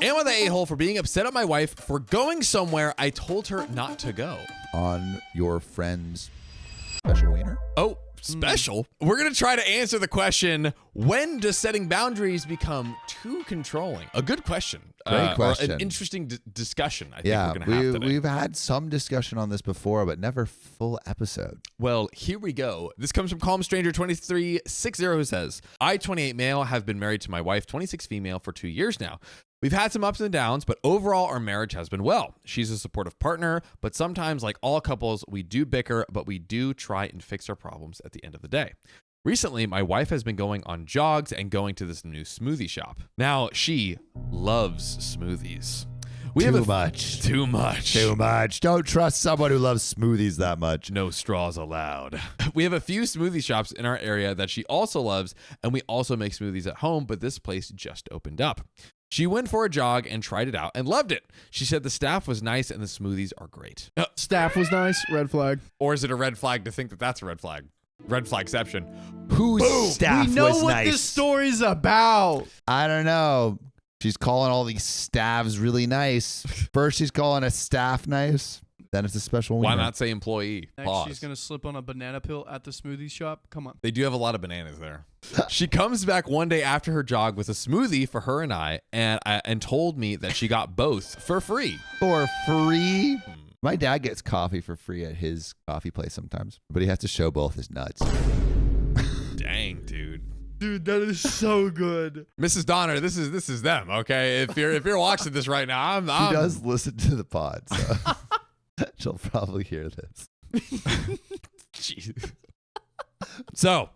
Am I the a-hole for being upset at my wife for going somewhere I told her not to go? On your friend's special wiener? Oh, special? We're going to try to answer the question, when does setting boundaries become too controlling? A good question. Great question. Or an interesting discussion, I think Yeah, we're going to have today. we've had some discussion on this before, but never full episode. Well, here we go. This comes from Calm Stranger 2360, who says, I, 28 male, have been married to my wife, 26 female, for 2 years now. We've had some ups and downs, but overall our marriage has been well. She's a supportive partner, but sometimes, like all couples, we do bicker, but we do try and fix our problems at the end of the day. Recently, my wife has been going on jogs and going to this new smoothie shop. Now, she loves smoothies. Too much. Don't trust someone who loves smoothies that much. No straws allowed. We have a few smoothie shops in our area that she also loves, and we also make smoothies at home, but this place just opened up. She went for a jog and tried it out and loved it. She said the staff was nice and the smoothies are great. Staff was nice. Red flag. Or is it a red flag to think that that's a red flag? Red flagception. Whose staff We know was what nice? this story's about. I don't know. She's calling all these staffs really nice. First, she's calling a staff nice. Then it's a special wiener. Why not say employee? Next, Pause. she's gonna slip on a banana pill at the smoothie shop. Come on. They do have a lot of bananas there. She comes back one day after her jog with a smoothie for her and I, and told me that she got both for free. For free? My dad gets coffee for free at his coffee place sometimes, but he has to show both his nuts. Dang, dude. Dude, that is so good. Mrs. Donner, this is them, okay? If you're watching this right now, I'm She does listen to the pod, so she'll probably hear this. Jeez. So,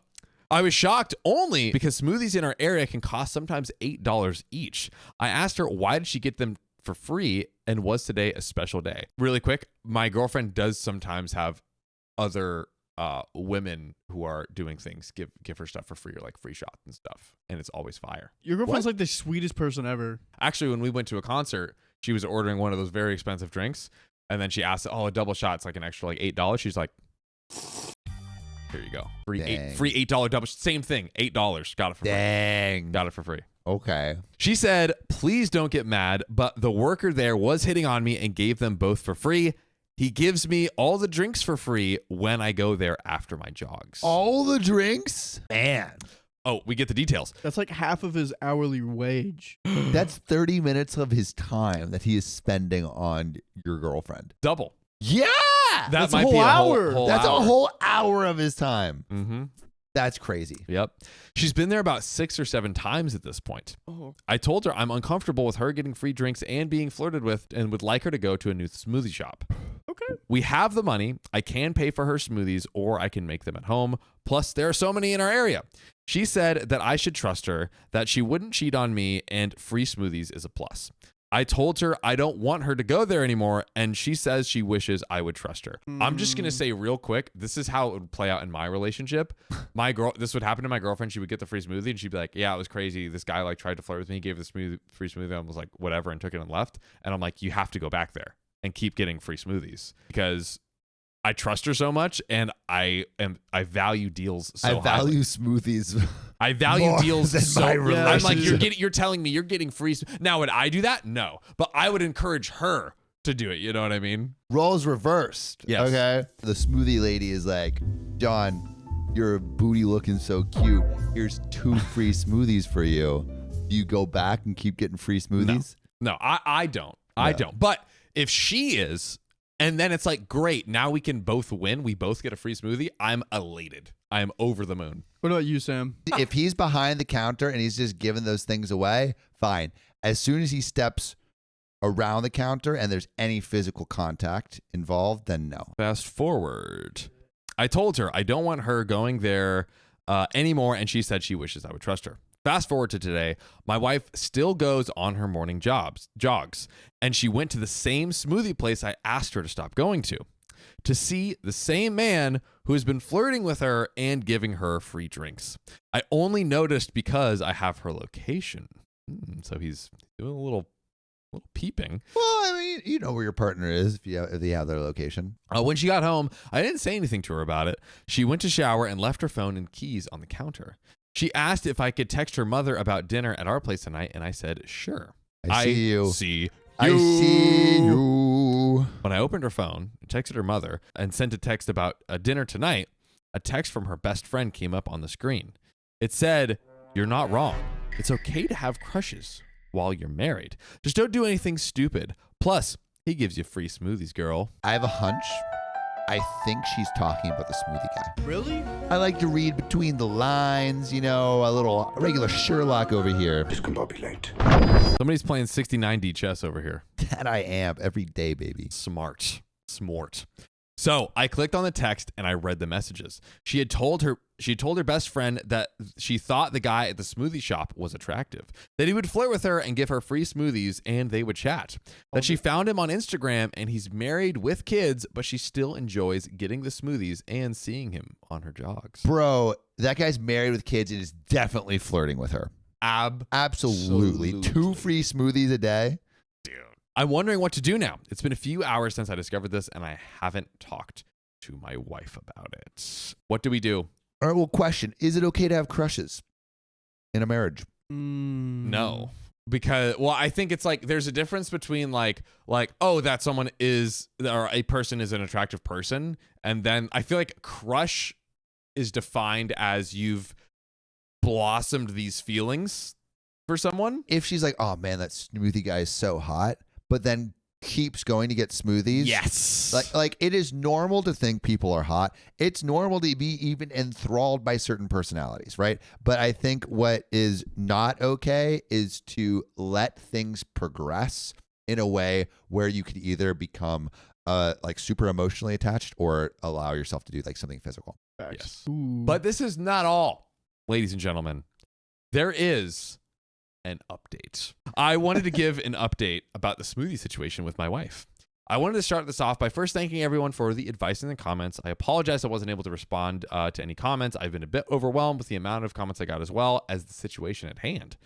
I was shocked only because smoothies in our area can cost sometimes $8 each. I asked her why did she get them for free and was today a special day. Really quick, my girlfriend does sometimes have other women who are doing things give her stuff for free, or like free shots and stuff, and it's always fire. Your girlfriend's like the sweetest person ever. Actually, when we went to a concert, she was ordering one of those very expensive drinks, and then she asked, a double shot's like an extra like $8. She's like, here you go, free $8 double, same thing, $8, got it for free. Got it for free. Okay. She said, please don't get mad, but the worker there was hitting on me and gave them both for free. He gives me all the drinks for free when I go there after my jogs. All the drinks? Man. Oh, we get the details. That's like half of his hourly wage. That's 30 minutes of his time that he is spending on your girlfriend. Double. Yeah. That That's might a whole be a hour. whole That's hour. a whole hour of his time. Mm-hmm. That's crazy. Yep. She's been there about 6 or 7 times at this point. Oh. I told her I'm uncomfortable with her getting free drinks and being flirted with and would like her to go to a new smoothie shop. Okay. We have the money. I can pay for her smoothies or I can make them at home. Plus, there are so many in our area. She said that I should trust her, that she wouldn't cheat on me, and free smoothies is a plus. I told her I don't want her to go there anymore, and she says she wishes I would trust her. I'm just going to say real quick, this is how it would play out in my relationship. This would happen to my girlfriend. She would get the free smoothie, and she'd be like, yeah, it was crazy. This guy like tried to flirt with me, gave the free smoothie, and was like, whatever, and took it and left. And I'm like, you have to go back there and keep getting free smoothies because I trust her so much, and I value deals so I value highly. smoothies. I value more deals than so my I'm like, relationship. you're telling me you're getting free. Now, would I do that? No, but I would encourage her to do it. You know what I mean? Roles reversed. Yes. Okay. The smoothie lady is like, John, your booty looking so cute. Here's 2 free smoothies for you. Do you go back and keep getting free smoothies? No, I don't. I don't. But if she is, and then it's like, great, now we can both win. We both get a free smoothie. I'm elated. I am over the moon. What about you, Sam? If he's behind the counter and he's just giving those things away, fine. As soon as he steps around the counter and there's any physical contact involved, then no. Fast forward. I told her I don't want her going there anymore, and she said she wishes I would trust her. Fast forward to today, my wife still goes on her morning jogs, and she went to the same smoothie place I asked her to stop going to see the same man who has been flirting with her and giving her free drinks. I only noticed because I have her location. So he's doing a little peeping. Well, I mean, you know where your partner is if they have their location. When she got home, I didn't say anything to her about it. She went to shower and left her phone and keys on the counter. She asked if I could text her mother about dinner at our place tonight, and I said, sure. I see you. See I see you. When I opened her phone, texted her mother, and sent a text about a dinner tonight, a text from her best friend came up on the screen. It said, "You're not wrong. It's okay to have crushes while you're married. Just don't do anything stupid. Plus, he gives you free smoothies, girl." I have a hunch. I think she's talking about the smoothie guy. Really? I like to read between the lines, you know, a regular Sherlock over here. Discombobulate. Somebody's playing 69D chess over here. That I am every day, baby. Smart. So I clicked on the text and I read the messages. She told her best friend that she thought the guy at the smoothie shop was attractive, that he would flirt with her and give her free smoothies and they would chat, that she found him on Instagram and he's married with kids, but she still enjoys getting the smoothies and seeing him on her jogs. Bro, that guy's married with kids and is definitely flirting with her. Absolutely. 2 free smoothies a day. I'm wondering what to do now. It's been a few hours since I discovered this and I haven't talked to my wife about it. What do we do? All right, well, question. Is it okay to have crushes in a marriage? No. Because, well, I think it's like there's a difference between like, oh, that someone is, or a person is an attractive person. And then I feel like crush is defined as you've blossomed these feelings for someone. If she's like, oh man, that smoothie guy is so hot, but then keeps going to get smoothies. Yes. Like it is normal to think people are hot. It's normal to be even enthralled by certain personalities, right? But I think what is not okay is to let things progress in a way where you could either become like super emotionally attached or allow yourself to do like something physical. Yes. But this is not all, ladies and gentlemen. There is an update. I wanted to give an update about the smoothie situation with my wife. I wanted to start this off by first thanking everyone for the advice in the comments. I apologize I wasn't able to respond to any comments. I've been a bit overwhelmed with the amount of comments I got as well as the situation at hand.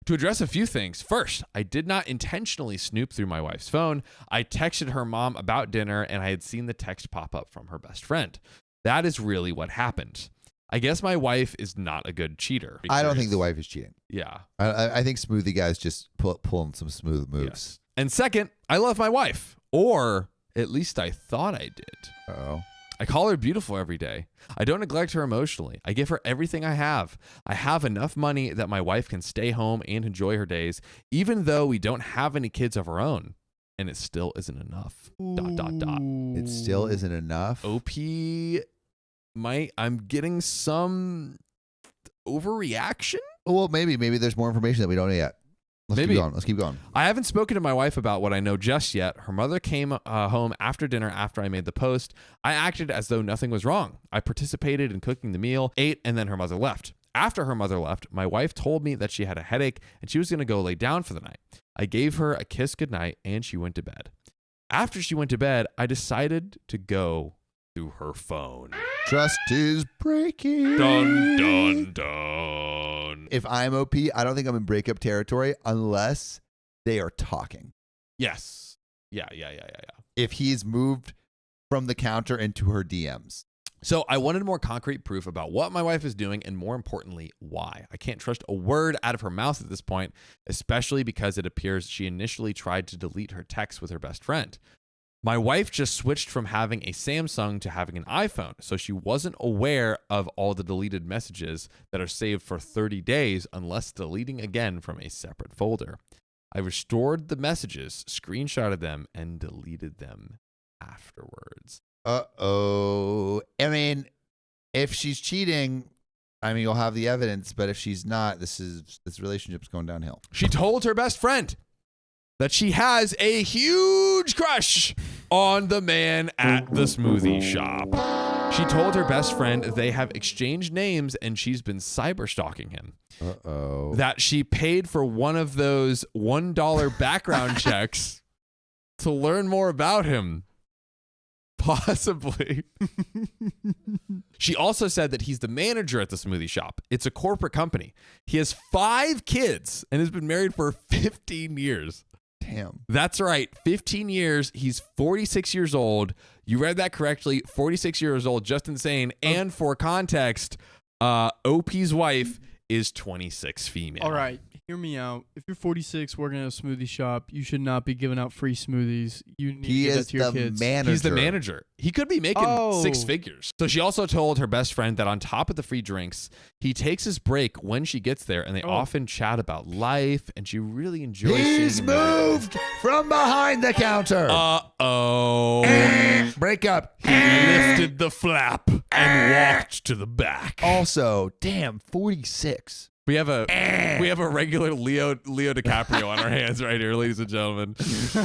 To address a few things, first, I did not intentionally snoop through my wife's phone. I texted her mom about dinner and I had seen the text pop up from her best friend. That is really what happened. I guess my wife is not a good cheater. I don't think the wife is cheating. Yeah. I think smoothie guys just pulling some smooth moves. Yes. And second, I love my wife. Or at least I thought I did. Uh-oh. I call her beautiful every day. I don't neglect her emotionally. I give her everything I have. I have enough money that my wife can stay home and enjoy her days, even though we don't have any kids of our own. And it still isn't enough. ... It still isn't enough. OP... I'm getting some overreaction. Well, maybe there's more information that we don't know yet. Let's keep going. I haven't spoken to my wife about what I know just yet. Her mother came home after dinner after I made the post. I acted as though nothing was wrong. I participated in cooking the meal, ate, and then her mother left. After her mother left, my wife told me that she had a headache and she was going to go lay down for the night. I gave her a kiss goodnight and she went to bed. After she went to bed, I decided to go through her phone. Trust is breaking. Dun, dun, dun. If I'm OP, I don't think I'm in breakup territory unless they are talking. Yes. Yeah. If he's moved from the counter into her DMs. So I wanted more concrete proof about what my wife is doing and more importantly, why. I can't trust a word out of her mouth at this point, especially because it appears she initially tried to delete her texts with her best friend. My wife just switched from having a Samsung to having an iPhone, so she wasn't aware of all the deleted messages that are saved for 30 days unless deleting again from a separate folder. I restored the messages, screenshotted them, and deleted them afterwards. Uh-oh. I mean, if she's cheating, you'll have the evidence, but if she's not, this relationship's going downhill. She told her best friend that she has a huge crush on the man at the smoothie shop. She told her best friend they have exchanged names and she's been cyber stalking him. Uh-oh. That she paid for one of those $1 background checks to learn more about him. Possibly. She also said that he's the manager at the smoothie shop. It's a corporate company. He has 5 kids and has been married for 15 years. Damn. That's right. 15 years. He's 46 years old. You read that correctly. 46 years old. Just insane. And for context, OP's wife is 26 female. All right. Hear me out. If you're 46 working at a smoothie shop, you should not be giving out free smoothies. You need to give that to your kids. He's the manager. He could be making 6 figures. So she also told her best friend that on top of the free drinks, he takes his break when she gets there, and they often chat about life, and she really enjoys He's seeing him. moved from behind the counter. Uh-oh. Break up. He lifted the flap and walked to the back. Also, damn, 46. We have a regular Leo DiCaprio on our hands right here, ladies and gentlemen.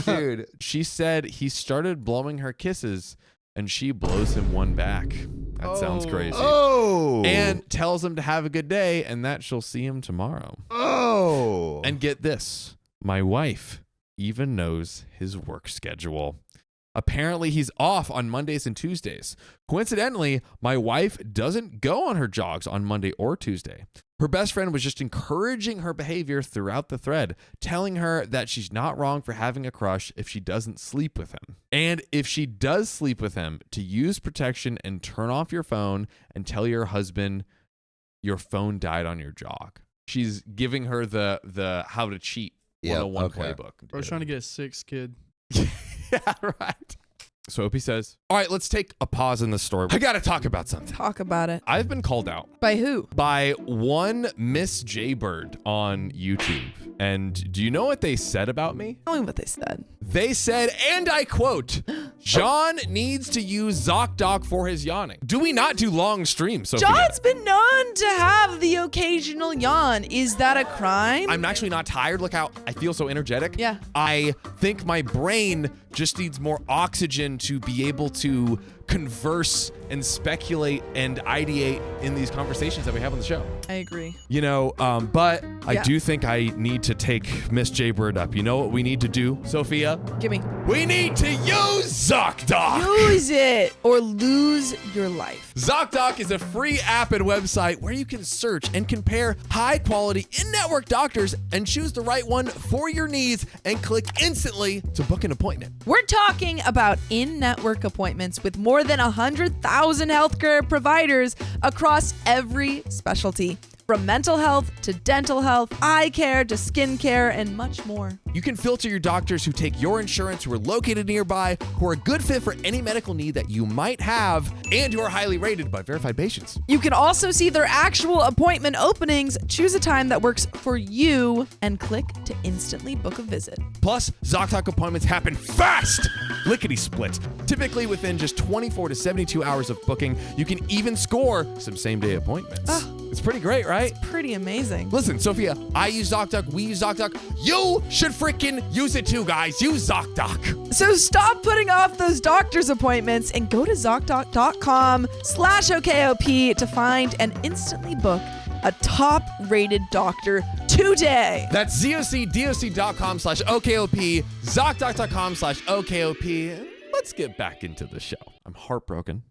Dude. She said he started blowing her kisses and she blows him one back. That sounds crazy. Oh. And tells him to have a good day and that she'll see him tomorrow. Oh. And get this, my wife even knows his work schedule. Apparently, he's off on Mondays and Tuesdays. Coincidentally, my wife doesn't go on her jogs on Monday or Tuesday. Her best friend was just encouraging her behavior throughout the thread, telling her that she's not wrong for having a crush if she doesn't sleep with him. And if she does sleep with him, to use protection and turn off your phone and tell your husband your phone died on your jog. She's giving her the how to cheat 101 playbook. I was trying to get a 6th kid. Yeah, right. So Opie says, all right, let's take a pause in the story. I got to talk about something. Talk about it. I've been called out By who? by one Miss Jaybird on YouTube. And do you know what they said about me? Tell me what they said. They said, and I quote, John needs to use ZocDoc for his yawning. Do we not do long streams, Sophia? John's been known to have the occasional yawn. Is that a crime? I'm actually not tired. Look how I feel so energetic. Yeah. I think my brain just needs more oxygen to be able to converse and speculate and ideate in these conversations that we have on the show. I agree. You know, but I do think I need to take Miss Jaybird up. You know what we need to do, Sophia? Gimme. We need to use ZocDoc. Use it or lose your life. ZocDoc is a free app and website where you can search and compare high-quality in-network doctors and choose the right one for your needs and click instantly to book an appointment. We're talking about in-network appointments with more than 100,000 healthcare providers across every specialty. From mental health to dental health, eye care to skin care, and much more. You can filter your doctors who take your insurance, who are located nearby, who are a good fit for any medical need that you might have, and who are highly rated by verified patients. You can also see their actual appointment openings, choose a time that works for you, and click to instantly book a visit. Plus, ZocDoc appointments happen fast, lickety-split. Typically within just 24 to 72 hours of booking, you can even score some same-day appointments. It's pretty great, right? Pretty amazing. Listen, Sophia, I use ZocDoc, we use ZocDoc. You should freaking use it too, guys. Use ZocDoc. So stop putting off those doctor's appointments and go to ZocDoc.com/OKOP to find and instantly book a top-rated doctor today. That's ZocDoc.com/OKOP, ZocDoc.com/OKOP. Let's get back into the show. I'm heartbroken.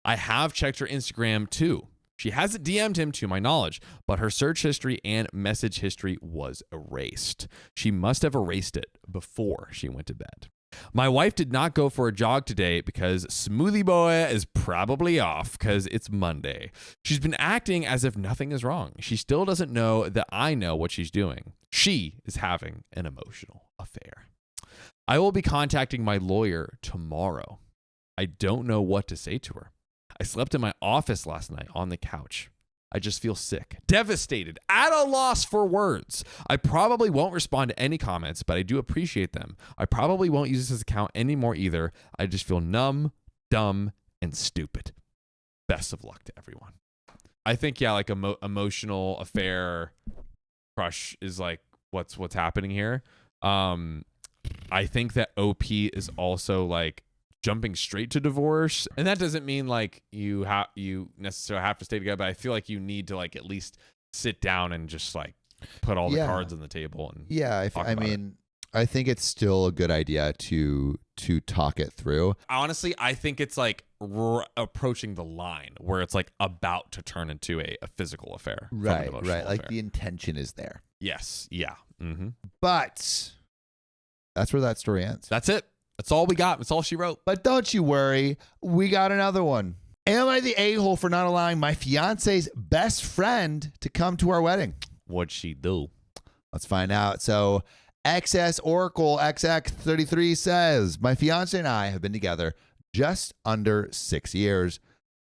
I have checked her Instagram too. She hasn't DM'd him to my knowledge, but her search history and message history was erased. She must have erased it before she went to bed. My wife did not go for a jog today because Smoothie Boy is probably off because it's Monday. She's been acting as if nothing is wrong. She still doesn't know that I know what she's doing. She is having an emotional affair. I will be contacting my lawyer tomorrow. I don't know what to say to her. I slept in my office last night on the couch. I just feel sick, devastated, at a loss for words. I probably won't respond to any comments, but I do appreciate them. I probably won't use this account anymore either. I just feel numb, dumb, and stupid. Best of luck to everyone. I think, yeah, like emotional affair crush is like what's happening here. I think that OP is also like jumping straight to divorce, and that doesn't mean like you necessarily have to stay together, but I feel like you need to like at least sit down and just like put all the cards on the table and I think it's still a good idea to talk it through. Honestly, I think it's like approaching the line where it's like about to turn into a physical affair, right like the intention is there. Yes, yeah. But that's where that story ends. That's it. That's all we got. That's all she wrote. But don't you worry. We got another one. Am I the a-hole for not allowing my fiance's best friend to come to our wedding? What'd she do? Let's find out. So XS Oracle XX33 says, my fiance and I have been together just under 6 years,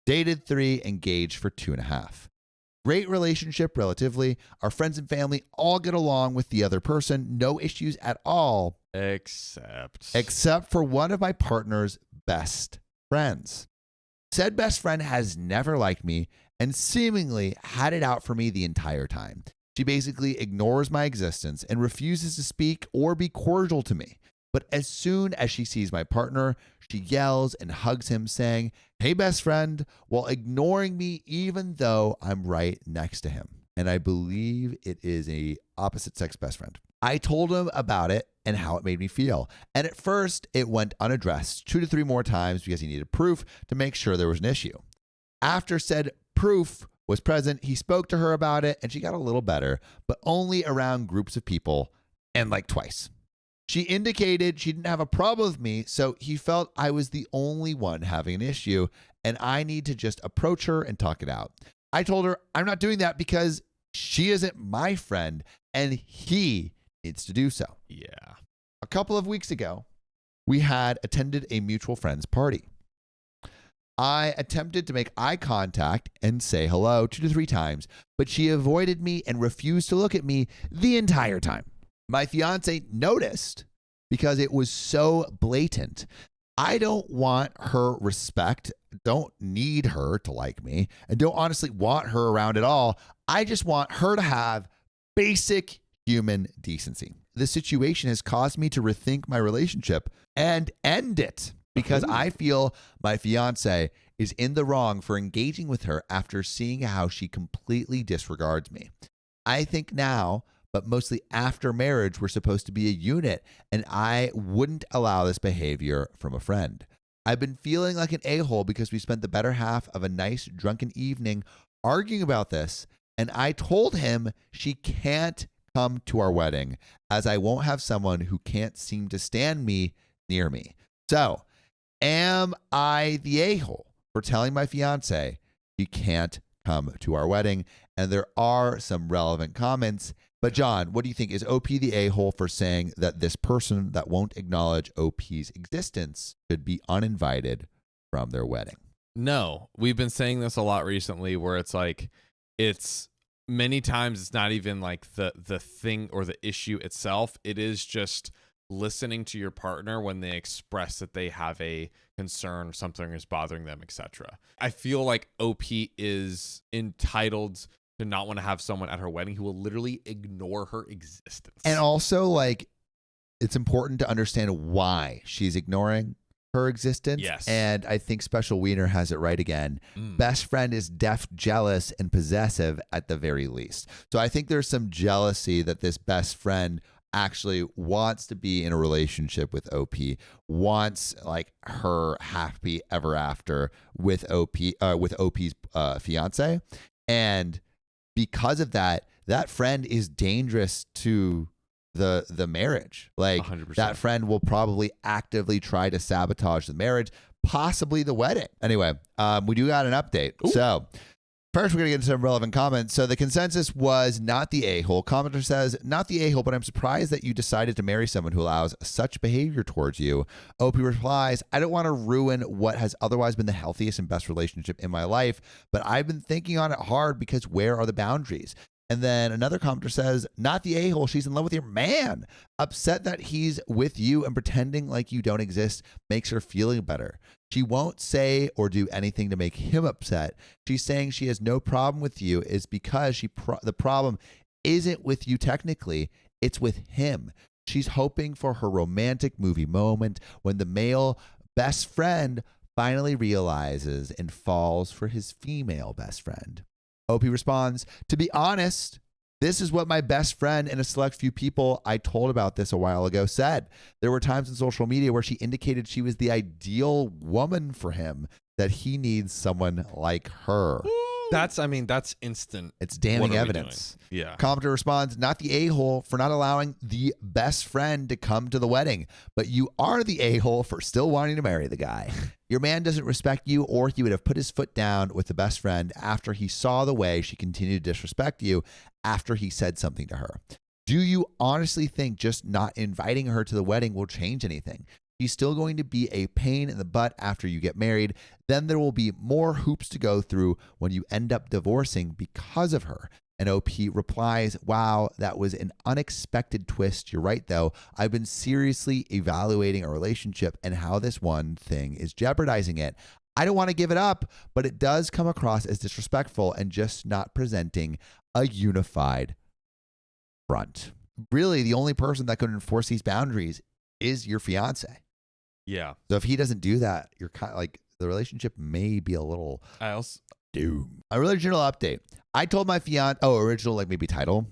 dated 3, engaged for 2.5. Great relationship relatively. Our friends and family all get along with the other person. No issues at all. Except for one of my partner's best friends. Said best friend has never liked me and seemingly had it out for me the entire time. She basically ignores my existence and refuses to speak or be cordial to me. But as soon as she sees my partner, she yells and hugs him, saying, "Hey, best friend," while ignoring me even though I'm right next to him. And I believe it is a opposite sex best friend. I told him about it and how it made me feel. And at first, it went unaddressed 2 to 3 more times because he needed proof to make sure there was an issue. After said proof was present, he spoke to her about it and she got a little better, but only around groups of people and like twice. She indicated she didn't have a problem with me, so he felt I was the only one having an issue and I need to just approach her and talk it out. I told her I'm not doing that because she isn't my friend and he needs to do so. Yeah. A couple of weeks ago, we had attended a mutual friend's party. I attempted to make eye contact and say hello 2 to 3 times, but she avoided me and refused to look at me the entire time. My fiance noticed because it was so blatant. I don't want her respect, don't need her to like me, and don't honestly want her around at all. I just want her to have basic human decency. This situation has caused me to rethink my relationship and end it because I feel my fiance is in the wrong for engaging with her after seeing how she completely disregards me. I think now, but mostly after marriage, we're supposed to be a unit, and I wouldn't allow this behavior from a friend. I've been feeling like an a-hole because we spent the better half of a nice drunken evening arguing about this, and I told him she can't come to our wedding as I won't have someone who can't seem to stand me near me. So, am I the a-hole for telling my fiance he can't come to our wedding? And there are some relevant comments. But John, what do you think? Is OP the a-hole for saying that this person that won't acknowledge OP's existence should be uninvited from their wedding? No, we've been saying this a lot recently where it's like, it's many times it's not even like the thing or the issue itself. It is just listening to your partner when they express that they have a concern, something is bothering them, etc. I feel like OP is entitled to not want to have someone at her wedding who will literally ignore her existence. And also, like, it's important to understand why she's ignoring her existence. Yes. And I think Special Wiener has it right again. Best friend is deaf, jealous, and possessive at the very least. So I think there's some jealousy that this best friend actually wants to be in a relationship with OP, wants like her happy ever after with OP's fiance. And because of that, that friend is dangerous to the marriage. Like 100%. That friend will probably actively try to sabotage the marriage, possibly the wedding. Anyway, we do got an update. Ooh. So first, we're going to get into some relevant comments. So the consensus was not the a-hole. Commenter says, not the a-hole, but I'm surprised that you decided to marry someone who allows such behavior towards you. OP replies, I don't want to ruin what has otherwise been the healthiest and best relationship in my life, but I've been thinking on it hard because where are the boundaries? And then another commenter says, not the a-hole, she's in love with your man. Upset that he's with you and pretending like you don't exist makes her feeling better. She won't say or do anything to make him upset. She's saying she has no problem with you is because the problem isn't with you technically, it's with him. She's hoping for her romantic movie moment when the male best friend finally realizes and falls for his female best friend. OP responds, to be honest, this is what my best friend and a select few people I told about this a while ago said. There were times in social media where she indicated she was the ideal woman for him, that he needs someone like her. That's instant. It's damning evidence. Yeah. Commenter responds, not the a-hole for not allowing the best friend to come to the wedding, but you are the a-hole for still wanting to marry the guy. Your man doesn't respect you, or he would have put his foot down with the best friend after he saw the way she continued to disrespect you after he said something to her. Do you honestly think just not inviting her to the wedding will change anything? She's still going to be a pain in the butt after you get married. Then there will be more hoops to go through when you end up divorcing because of her. And OP replies, wow, that was an unexpected twist. You're right, though. I've been seriously evaluating our relationship and how this one thing is jeopardizing it. I don't want to give it up, but it does come across as disrespectful and just not presenting a unified front. Really, the only person that could enforce these boundaries is your fiance. Yeah. So if he doesn't do that, you're kind of like, the relationship may be a little doom. A original update. I told my fiance, original, like maybe title.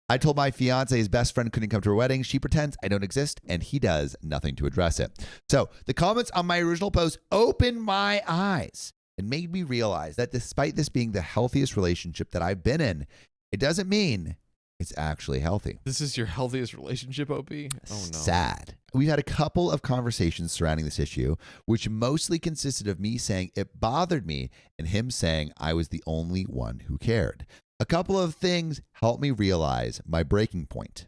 I told my fiance his best friend couldn't come to her wedding. She pretends I don't exist, and he does nothing to address it. So the comments on my original post opened my eyes and made me realize that despite this being the healthiest relationship that I've been in, it doesn't mean it's actually healthy. This is your healthiest relationship, OP? Oh, no. Sad. We've had a couple of conversations surrounding this issue, which mostly consisted of me saying it bothered me and him saying I was the only one who cared. A couple of things helped me realize my breaking point.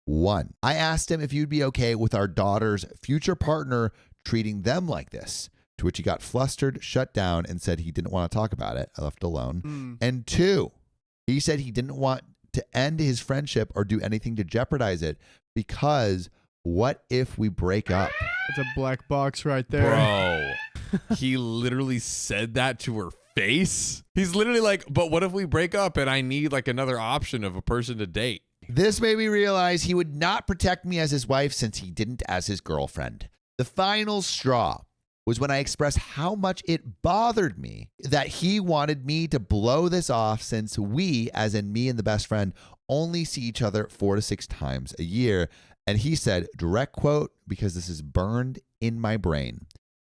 1, I asked him if he'd be okay with our daughter's future partner treating them like this, to which he got flustered, shut down, and said he didn't want to talk about it. I left alone. And 2, he said he didn't want to end his friendship or do anything to jeopardize it because what if we break up? It's a black box right there. Bro, he literally said that to her face. He's literally like, but what if we break up and I need like another option of a person to date? This made me realize he would not protect me as his wife since he didn't as his girlfriend. The final straw was when I expressed how much it bothered me that he wanted me to blow this off since we, as in me and the best friend, only see each other 4 to 6 times a year. And he said, direct quote, because this is burned in my brain.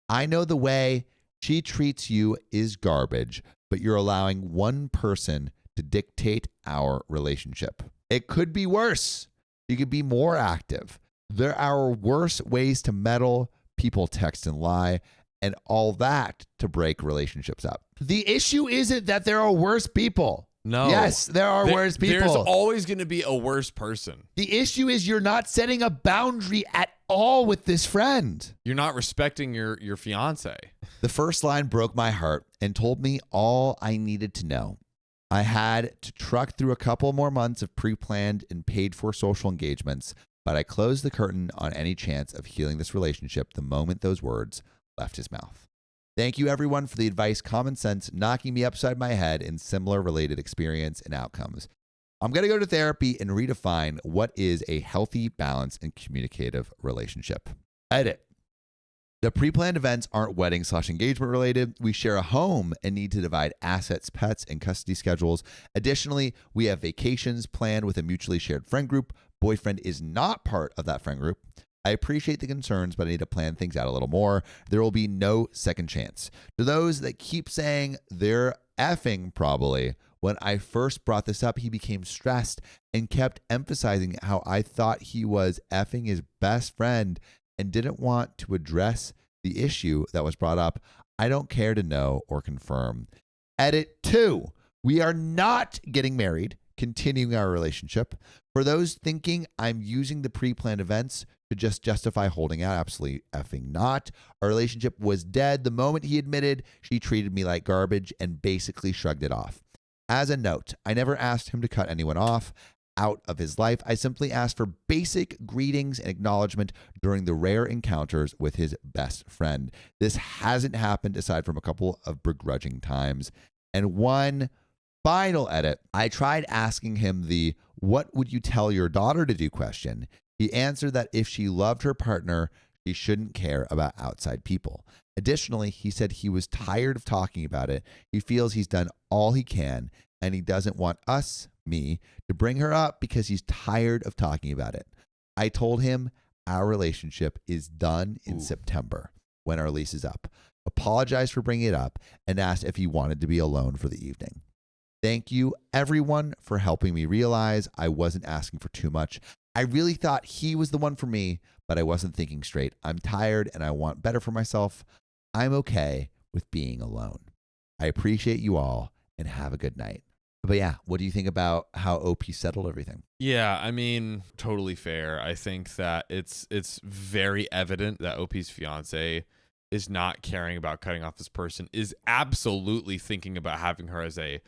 I know the way she treats you is garbage, but you're allowing one person to dictate our relationship. It could be worse. You could be more active. There are worse ways to meddle. People text and lie, and all that to break relationships up. The issue isn't that there are worse people. No. Yes, there are worse people. There's always going to be a worse person. The issue is you're not setting a boundary at all with this friend. You're not respecting your fiance. The first line broke my heart and told me all I needed to know. I had to truck through a couple more months of pre-planned and paid-for social engagements, but I closed the curtain on any chance of healing this relationship the moment those words left his mouth. Thank you, everyone, for the advice, common sense, knocking me upside my head in similar related experience and outcomes. I'm going to go to therapy and redefine what is a healthy, balanced, and communicative relationship. Edit. The pre-planned events aren't wedding/engagement related. We share a home and need to divide assets, pets, and custody schedules. Additionally, we have vacations planned with a mutually shared friend group. Boyfriend is not part of that friend group. I appreciate the concerns, but I need to plan things out a little more. There will be no second chance. To those that keep saying they're effing probably, when I first brought this up, he became stressed and kept emphasizing how I thought he was effing his best friend and didn't want to address the issue that was brought up. I don't care to know or confirm. Edit 2. We are not getting married, continuing our relationship. For those thinking I'm using the pre-planned events to just justify holding out, absolutely effing not. Our relationship was dead the moment he admitted she treated me like garbage and basically shrugged it off. As a note, I never asked him to cut anyone off out of his life. I simply asked for basic greetings and acknowledgement during the rare encounters with his best friend. This hasn't happened aside from a couple of begrudging times. And one final edit, I tried asking him the "what would you tell your daughter to do" question. He answered that if she loved her partner, she shouldn't care about outside people. Additionally, he said he was tired of talking about it. He feels he's done all he can, and he doesn't want me, to bring her up because he's tired of talking about it. I told him our relationship is done in September when our lease is up. Apologized for bringing it up and asked if he wanted to be alone for the evening. Thank you, everyone, for helping me realize I wasn't asking for too much. I really thought he was the one for me, but I wasn't thinking straight. I'm tired and I want better for myself. I'm okay with being alone. I appreciate you all and have a good night. But yeah, what do you think about how OP settled everything? Yeah, I mean, totally fair. I think that it's very evident that OP's fiance is not caring about cutting off this person, is absolutely thinking about having her as a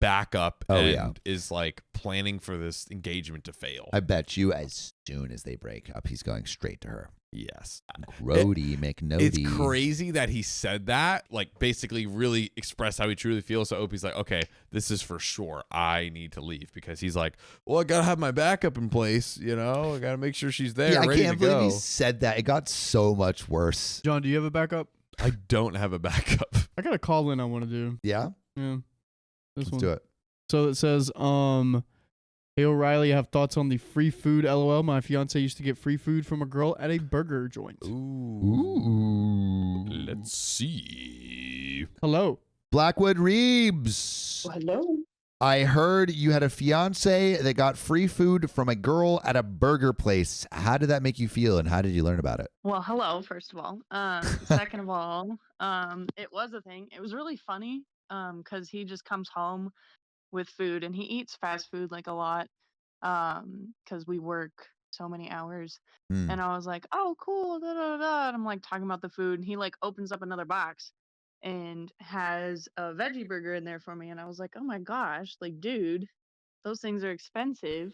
backup, and is like planning for this engagement to fail. I bet you as soon as they break up, he's going straight to her. Yes. Grody, McNody. It's crazy that he said that, like basically really expressed how he truly feels. So Opie's like, okay, this is for sure. I need to leave, because he's like, well, I got to have my backup in place. You know, I got to make sure she's there. Yeah, I ready can't to believe go. he said that. It got so much worse. John, do you have a backup? I don't have a backup. I got a call in I want to do. Yeah? Yeah. Let's do it. So it says, hey O'Reilly, I have thoughts on the free food LOL. My fiance used to get free food from a girl at a burger joint. Ooh. Let's see. Hello. Blackwood Reeves. Well, hello. I heard you had a fiance that got free food from a girl at a burger place. How did that make you feel, and how did you learn about it? Well, hello, first of all. Second of all, it was a thing. It was really funny because he just comes home with food, and he eats fast food like a lot because we work so many hours. And I was like, oh, cool, da, da, da. And I'm like talking about the food, and he like opens up another box and has a veggie burger in there for me. And I was like, oh my gosh, like, dude, those things are expensive.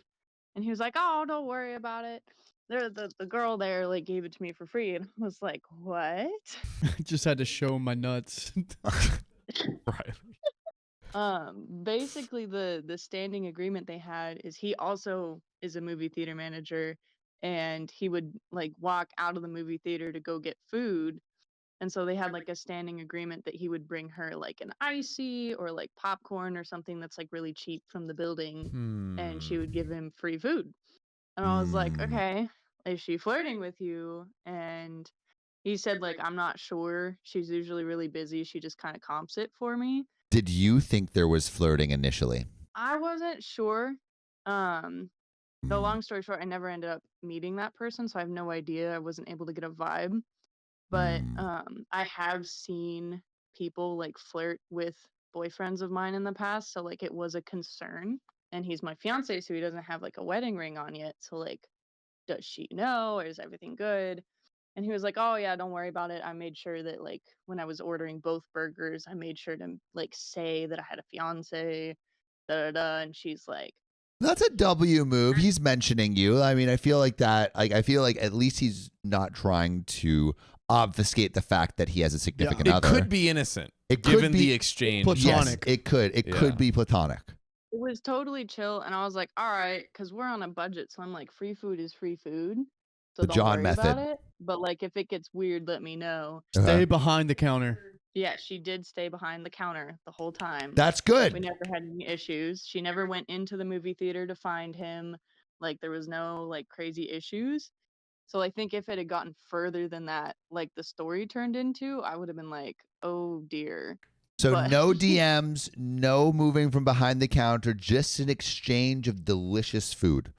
And he was like, oh, don't worry about it. The girl there like gave it to me for free. And I was like, what? Just had to show my nuts. Right. Basically the standing agreement they had is he also is a movie theater manager, and he would like walk out of the movie theater to go get food. And so they had like a standing agreement that he would bring her like an icy or like popcorn or something that's like really cheap from the building, and she would give him free food. And I was like, okay, is she flirting with you? And he said like, I'm not sure. She's usually really busy. She just kind of comps it for me. Did you think there was flirting initially? I wasn't sure. The long story short, I never ended up meeting that person, so I have no idea. I wasn't able to get a vibe. But I have seen people like flirt with boyfriends of mine in the past, so like it was a concern. And he's my fiance, so he doesn't have like a wedding ring on yet. So like, does she know, or is everything good? And he was like, oh yeah, don't worry about it. I made sure that like when I was ordering both burgers, I made sure to like say that I had a fiance, da da da. And she's like, That's a W move. He's mentioning you. I mean, I feel like that. Like, I feel like at least he's not trying to obfuscate the fact that he has a significant other. It could be innocent, given the exchange. Platonic. Yes, it could. It could be platonic. it was totally chill. And I was like, all right, because we're on a budget. So I'm like, free food is free food. So The don't John worry method. about it. But like, if it gets weird, let me know. Stay behind the counter. Yeah, she did stay behind the counter the whole time. That's We good. never had any issues. She never went into the movie theater to find him. Like, there was no like crazy issues. So I think if it had gotten further than that, like the story turned into, I would have been like, oh dear. So But- no DMs, no moving from behind the counter, just an exchange of delicious food.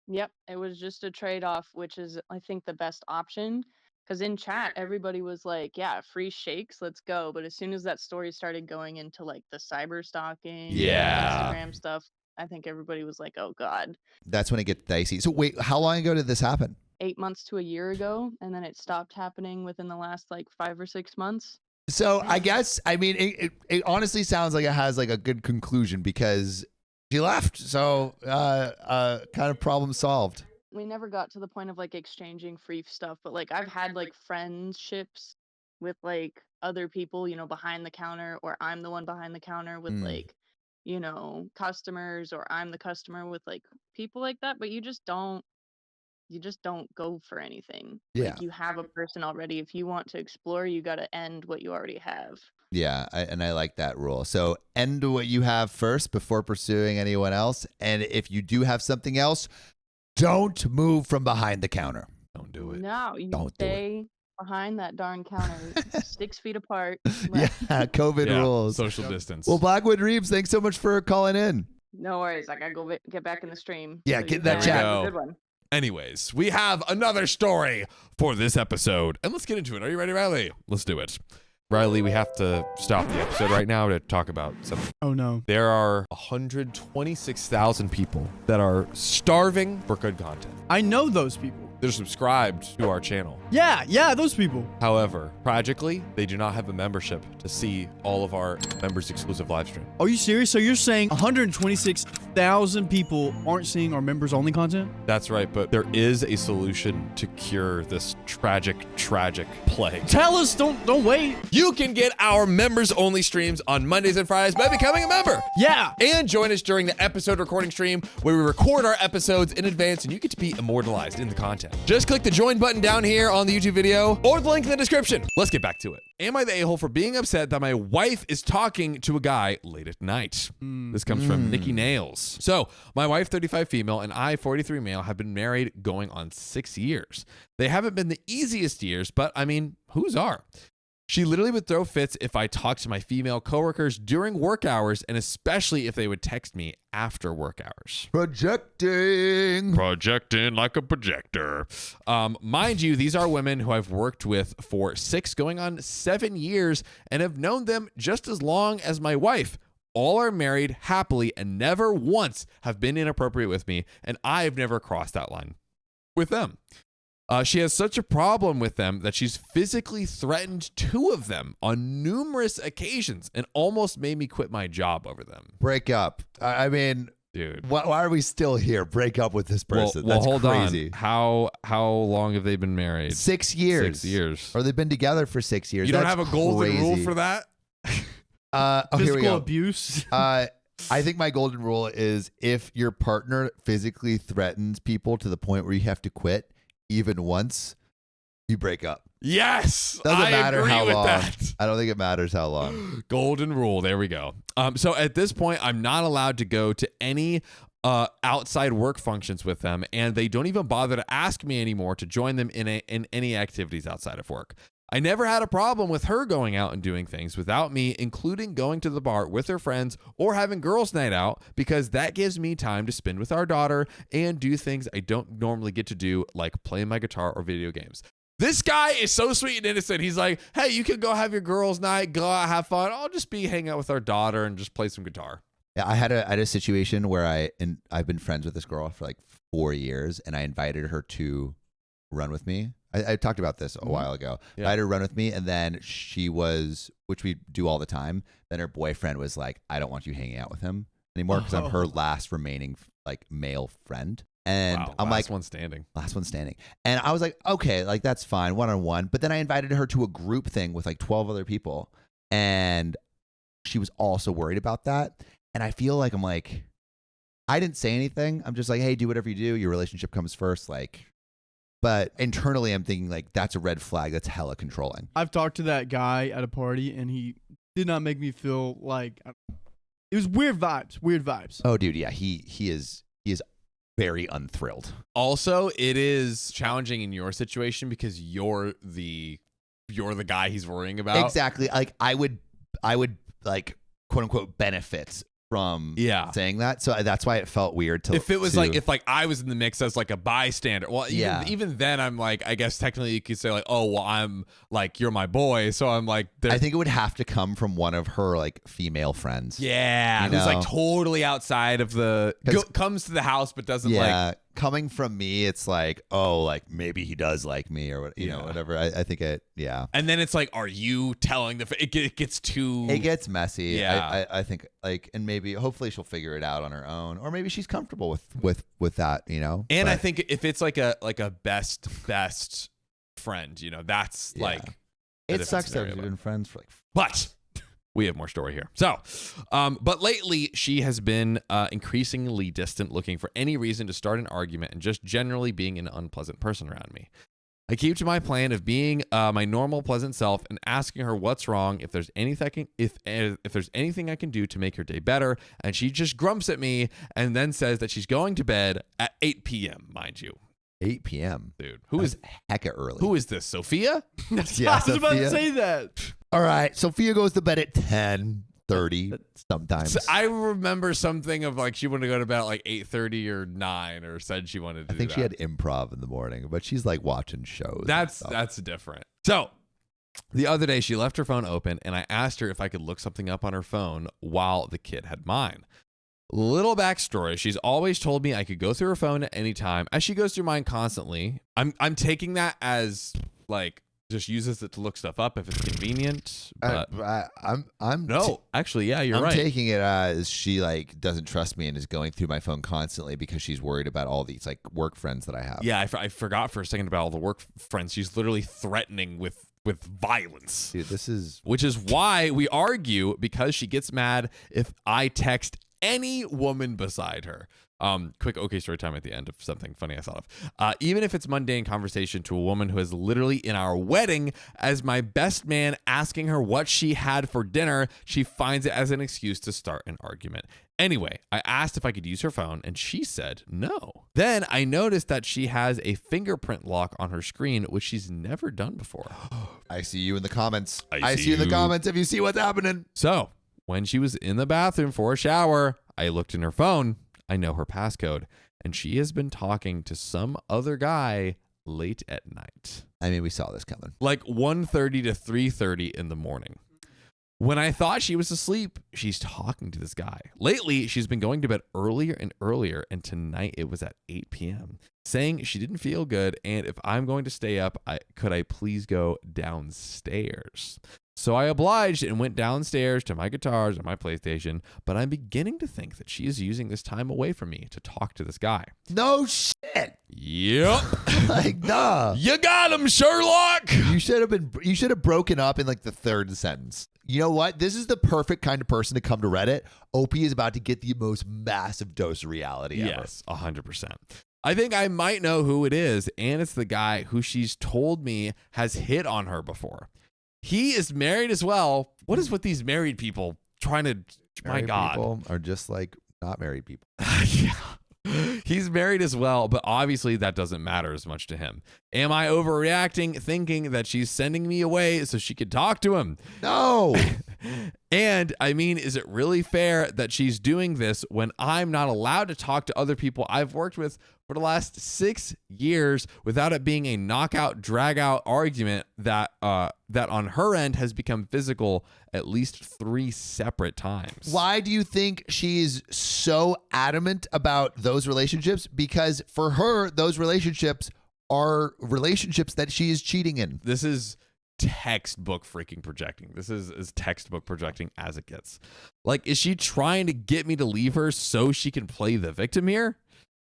Yep, it was just a trade-off, which is I think the best option. Because in chat, everybody was like, yeah, free shakes, let's go. But as soon as that story started going into like the cyber stalking, Yeah. Instagram stuff, I think everybody was like, oh God. That's when it gets dicey. So wait, how long ago did this happen? 8 months to a year ago, and then it stopped happening within the last like 5 or 6 months. So I guess, I mean, it honestly sounds like it has like a good conclusion because she left. So kind of problem solved. We never got to the point of like exchanging free stuff, but like I've had like friendships with like other people, you know, behind the counter, or I'm the one behind the counter with like, you know, customers, or I'm the customer with like people like that, but you just don't go for anything. Yeah. Like, you have a person already. If you want to explore, you got to end what you already have. Yeah, and I like that rule. So end what you have first before pursuing anyone else. And if you do have something else, don't move from behind the counter. Don't do it. No, you Don't do it. stay behind that darn counter 6 feet apart. Yeah, COVID Yeah, rules. social distance. Well, Blackwood Reeves, thanks so much for calling in. No worries. I gotta go get back in the stream. Yeah, So get you that guys chat. have a good one. Anyways, we have another story for this episode, and let's get into it. Are you ready, Riley? Let's do it. Riley, we have to stop the episode right now to talk about something. Oh no. There are 126,000 people that are starving for good content. I know those people. They're subscribed to our channel. Yeah, those people. However, tragically, they do not have a membership to see all of our members' exclusive live stream. Are you serious? So you're saying 126,000 people aren't seeing our members only content? That's right, but there is a solution to cure this tragic plague. Tell us, don't wait. You can get our members only streams on Mondays and Fridays by becoming a member. Yeah. And join us during the episode recording stream where we record our episodes in advance and you get to be immortalized in the content. Just click the join button down here on the YouTube video or the link in the description. Let's get back to it. Am I the a-hole for being upset that my wife is talking to a guy late at night? This comes from Nikki Nails. So, my wife, 35 female, and I, 43 male, have been married going on 6 years. They haven't been the easiest years, but I mean, whose are? She literally would throw fits if I talked to my female coworkers during work hours, and especially if they would text me after work hours. Projecting Like a projector. Mind you, these are women who I've worked with for 6 going on 7 years and have known them just as long as my wife. All are married happily and never once have been inappropriate with me, and I've never crossed that line with them. She has such a problem with them that she's physically threatened 2 of them on numerous occasions and almost made me quit my job over them. break up. I mean, Dude. why are we still here? Break up with this person. Well, That's hold crazy. on. How long have they been married? 6 years. 6 years. Or they've been together for 6 years. You don't That's have a golden rule crazy. for that? Here we Physical go. abuse. I think my golden rule is if your partner physically threatens people to the point where you have to quit even once, you break up. Yes. Doesn't I matter agree how with long. that. I don't think it matters how long. Golden rule. There we go. So at this point, I'm not allowed to go to any outside work functions with them, and they don't even bother to ask me anymore to join them in any activities outside of work. I never had a problem with her going out and doing things without me, including going to the bar with her friends or having girls' night out, because that gives me time to spend with our daughter and do things I don't normally get to do, like playing my guitar or video games. This guy is so sweet and innocent. He's like, hey, you can go have your girls' night, go out, have fun. I'll just be hang out with our daughter and just play some guitar. Yeah, I had a situation where I've been friends with this girl for like 4 years, and I invited her to run with me. I talked about this a while ago. Yeah. I had her run with me, and then she was, which we do all the time. Then her boyfriend was like, "I don't want you hanging out with him anymore because I'm her last remaining like male friend." And Wow, I'm last like, one standing. last one standing. And I was like, okay, like that's fine, one-on-one. But then I invited her to a group thing with like 12 other people, and she was also worried about that. And I feel like I didn't say anything. I'm just like, hey, do whatever you do. Your relationship comes first, like. But internally, I'm thinking like that's a red flag. That's hella controlling. I've talked to that guy at a party, and he did not make me feel like it was weird vibes. Weird vibes. Oh, dude, yeah, he is very unthrilled. Also, it is challenging in your situation because you're the guy he's worrying about. Exactly. Like I would like quote unquote benefit from saying that. So that's why it felt weird to. If it was like if I was in the mix as like a bystander, well, even then I'm like, I guess technically you could say like, oh well, I'm like you're my boy, so I'm like. I think it would have to come from one of her like female friends. Yeah, who's like totally outside of the comes to the house but doesn't like. Coming from me, it's like, oh, like maybe he does like me or what, you know, whatever. I think it, And then it's like, are you telling it gets too? It gets messy. Yeah, I think like, and maybe hopefully she'll figure it out on her own, or maybe she's comfortable with that, you know. And I think if it's like a best friend, you know, that's like it sucks that we've been friends for like. But we have more story here. So, but lately she has been increasingly distant, looking for any reason to start an argument and just generally being an unpleasant person around me. I keep to my plan of being my normal, pleasant self and asking her what's wrong, if there's anything if there's anything I can do to make her day better, and she just grumps at me and then says that she's going to bed at 8 p.m., mind you. 8 p.m. Dude, That's hecka early. Who is this, Sophia? Yeah, I was about to say that. All right, Sophia goes to bed at 10:30 sometimes. So I remember something of like she wanted to go to bed at like 8:30 or 9, or said she wanted to. I think she had improv in the morning, but she's like watching shows. That's different. So The other day, she left her phone open, and I asked her if I could look something up on her phone while the kid had mine. Little backstory, she's always told me I could go through her phone at any time, as she goes through mine constantly. I'm taking that as, like, just uses it to look stuff up if it's convenient. But actually, yeah, you're right. I'm taking it as she, like, doesn't trust me and is going through my phone constantly because she's worried about all these, like, work friends that I have. Yeah, I forgot for a second about all the work friends. She's literally threatening with violence. Dude, which is why we argue, because she gets mad if I text any woman beside her. Quick okay story time at the end of something funny I thought of. Even if it's mundane conversation to a woman who is literally in our wedding as my best man asking her what she had for dinner, she finds it as an excuse to start an argument. Anyway, I asked if I could use her phone and she said no. Then I noticed that she has a fingerprint lock on her screen, which she's never done before. I see you in the comments. I see you in the comments if you see what's happening. So when she was in the bathroom for a shower, I looked in her phone. I know her passcode, and she has been talking to some other guy late at night. I mean, we saw this coming. Like 1:30 to 3:30 in the morning. When I thought she was asleep, she's talking to this guy. Lately, she's been going to bed earlier and earlier, and tonight it was at 8 p.m., saying she didn't feel good, and if I'm going to stay up, could I please go downstairs? So I obliged and went downstairs to my guitars and my PlayStation, but I'm beginning to think that she is using this time away from me to talk to this guy. No shit. Yep. Like, duh. You got him, Sherlock. You should have broken up in like the third sentence. You know what? This is the perfect kind of person to come to Reddit. OP is about to get the most massive dose of reality ever. Yes, 100%. I think I might know who it is, and it's the guy who she's told me has hit on her before. He is married as well. What is with these married people trying to... Married my God. People are just like not married people. Yeah. He's married as well, but obviously that doesn't matter as much to him. Am I overreacting, thinking that she's sending me away so she could talk to him? No. And I mean, is it really fair that she's doing this when I'm not allowed to talk to other people I've worked with for the last 6 years without it being a knockout, drag out argument that on her end has become physical at least 3 separate times? Why do you think she's so adamant about those relationships? Because for her, those relationships are relationships that she is cheating in. This is textbook freaking projecting. This is as textbook projecting as it gets. Like, is she trying to get me to leave her so she can play the victim here?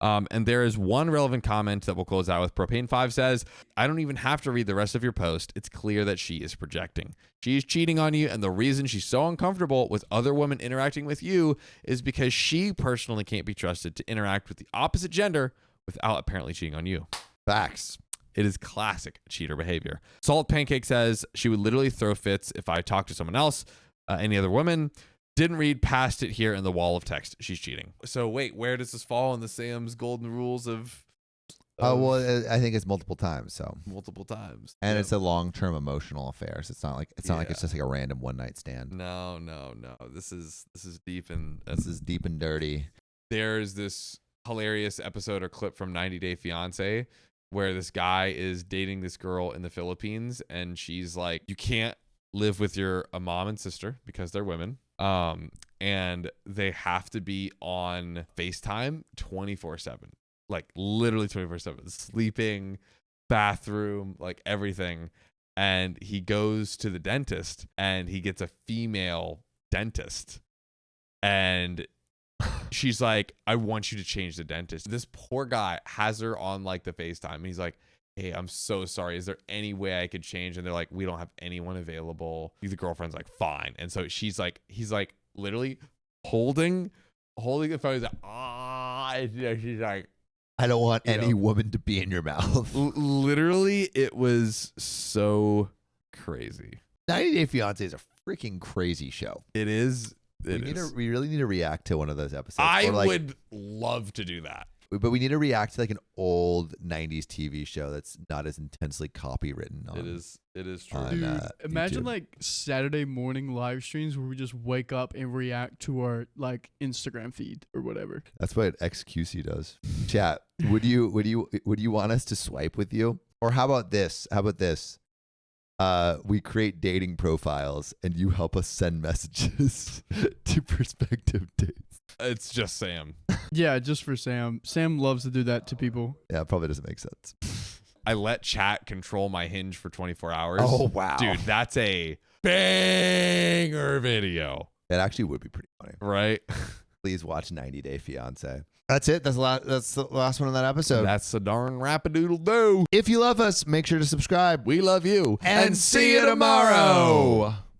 And there is one relevant comment that we'll close out with. Propane5 says, I don't even have to read the rest of your post. It's clear that she is projecting. She is cheating on you, and the reason she's so uncomfortable with other women interacting with you is because she personally can't be trusted to interact with the opposite gender without apparently cheating on you. Facts. It is classic cheater behavior. Salt Pancake says she would literally throw fits if I talked to someone else, any other woman. Didn't read past it here in the wall of text. She's cheating. So wait, where does this fall in the Sam's golden rules of well, I think it's multiple times. So multiple times, and yeah. It's a long-term emotional affair. So it's not like it's just like a random one-night stand. No. This is deep and dirty. There's this hilarious episode or clip from 90 Day Fiancé where this guy is dating this girl in the Philippines, and she's like, you can't live with your mom and sister because they're women. And they have to be on FaceTime 24/7, like literally 24/7, sleeping, bathroom, like everything. And he goes to the dentist and he gets a female dentist, and she's like, I want you to change the dentist. This poor guy has her on like the FaceTime, and he's like, hey, I'm so sorry. Is there any way I could change? And they're like, we don't have anyone available. The girlfriend's like, fine. And so he's like literally holding the phone. He's like, and she's like, I don't want any woman to be in your mouth. Literally, it was so crazy. 90 Day Fiancé is a freaking crazy show. It is. We really need to react to one of those episodes. I would love to do that. But we need to react to like an old 90s TV show that's not as intensely copywritten. It is true. Dude, imagine YouTube. like Saturday morning live streams where we just wake up and react to our like Instagram feed or whatever. That's what XQC does. Chat, would you want us to swipe with you? Or how about this? we create dating profiles and you help us send messages to prospective dates. It's just Sam. Yeah, just for Sam. Sam loves to do that to people. Yeah, it probably doesn't make sense. I let chat control my Hinge for 24 hours. Oh, wow. Dude, that's a banger video. It actually would be pretty funny. Right? Please watch 90 Day Fiancé. That's it. That's the last one on that episode. That's a darn rapidoodle-doo. If you love us, make sure to subscribe. We love you. And see you tomorrow.